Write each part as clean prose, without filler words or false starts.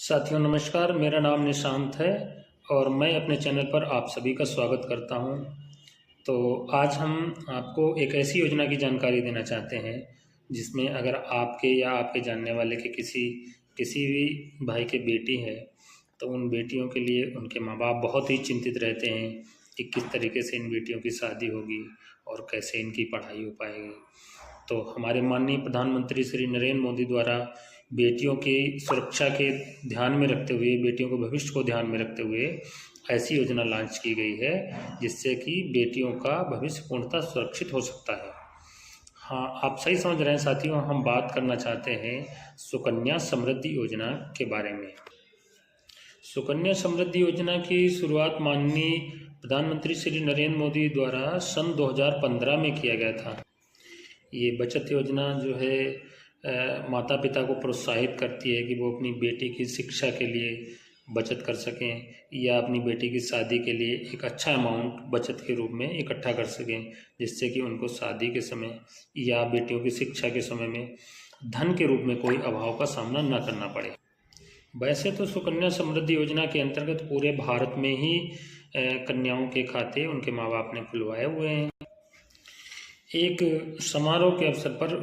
साथियों नमस्कार, मेरा नाम निशांत है और मैं अपने चैनल पर आप सभी का स्वागत करता हूं। तो आज हम आपको एक ऐसी योजना की जानकारी देना चाहते हैं जिसमें अगर आपके या आपके जानने वाले के किसी भी भाई के बेटी है तो उन बेटियों के लिए उनके माँ बाप बहुत ही चिंतित रहते हैं कि किस तरीके से इन बेटियों की शादी होगी और कैसे इनकी पढ़ाई हो पाएगी। तो हमारे माननीय प्रधानमंत्री श्री नरेंद्र मोदी द्वारा बेटियों की सुरक्षा के ध्यान में रखते हुए, बेटियों के भविष्य को ध्यान में रखते हुए ऐसी योजना लॉन्च की गई है जिससे कि बेटियों का भविष्य पूर्णतः सुरक्षित हो सकता है। हाँ, आप सही समझ रहे हैं साथियों, हम बात करना चाहते हैं सुकन्या समृद्धि योजना के बारे में। सुकन्या समृद्धि योजना की शुरुआत माननीय प्रधानमंत्री श्री नरेंद्र मोदी द्वारा सन 2015 में किया गया था। ये बचत योजना जो है माता पिता को प्रोत्साहित करती है कि वो अपनी बेटी की शिक्षा के लिए बचत कर सकें या अपनी बेटी की शादी के लिए एक अच्छा अमाउंट बचत के रूप में इकट्ठा कर सकें, जिससे कि उनको शादी के समय या बेटियों की शिक्षा के समय में धन के रूप में कोई अभाव का सामना न करना पड़े। वैसे तो सुकन्या समृद्धि योजना के अंतर्गत पूरे भारत में ही कन्याओं के खाते उनके माँ बाप ने खुलवाए हुए हैं। एक समारोह के अवसर पर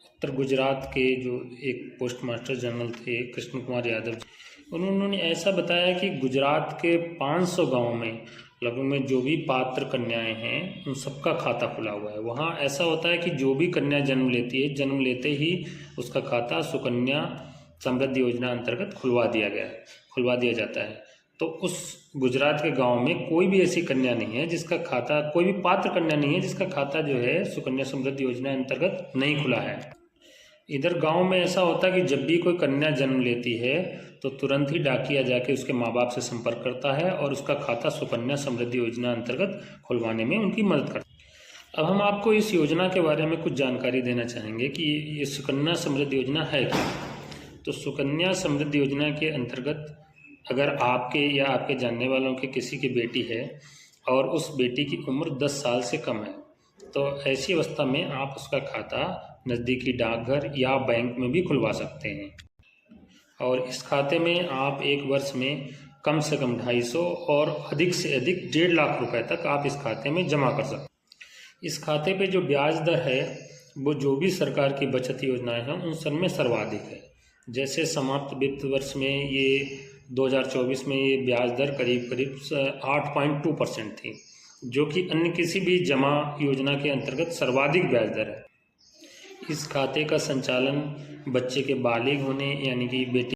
उत्तर गुजरात के जो एक पोस्ट मास्टर जनरल थे कृष्ण कुमार यादव जी, उन्होंने ऐसा बताया कि गुजरात के 500 गांव में लगभग में जो भी पात्र कन्याएं हैं उन सबका खाता खुला हुआ है। वहाँ ऐसा होता है कि जो भी कन्या जन्म लेती है, जन्म लेते ही उसका खाता सुकन्या समृद्धि योजना अंतर्गत खुलवा दिया जाता है। तो उस गुजरात के गांव में कोई भी ऐसी कन्या नहीं है जिसका खाता, कोई भी पात्र कन्या नहीं है जिसका खाता जो है सुकन्या समृद्धि योजना अंतर्गत नहीं खुला है। इधर गांव में ऐसा होता है कि जब भी कोई कन्या जन्म लेती है तो तुरंत ही डाकिया जाके उसके माँ बाप से संपर्क करता है और उसका खाता सुकन्या समृद्धि योजना अंतर्गत खुलवाने में उनकी मदद करता है। अब हम आपको इस योजना के बारे में कुछ जानकारी देना चाहेंगे कि ये सुकन्या समृद्धि योजना है क्या। तो सुकन्या समृद्धि योजना के अंतर्गत अगर आपके या आपके जानने वालों के किसी की बेटी है और उस बेटी की उम्र 10 साल से कम है तो ऐसी अवस्था में आप उसका खाता नज़दीकी डाकघर या बैंक में भी खुलवा सकते हैं और इस खाते में आप एक वर्ष में कम से कम 250 और अधिक से अधिक 1.5 लाख रुपए तक आप इस खाते में जमा कर सकते हैं। इस खाते पे जो ब्याज दर है वो जो भी सरकार की बचत योजनाएं हैं उन सब में सर्वाधिक है। जैसे समाप्त वित्त वर्ष में ये 2024 में ये ब्याज दर करीब 8.2% थी, जो कि अन्य किसी भी जमा योजना के अंतर्गत सर्वाधिक ब्याज दर है। इस खाते का संचालन बच्चे के बालिग होने यानी कि बेटी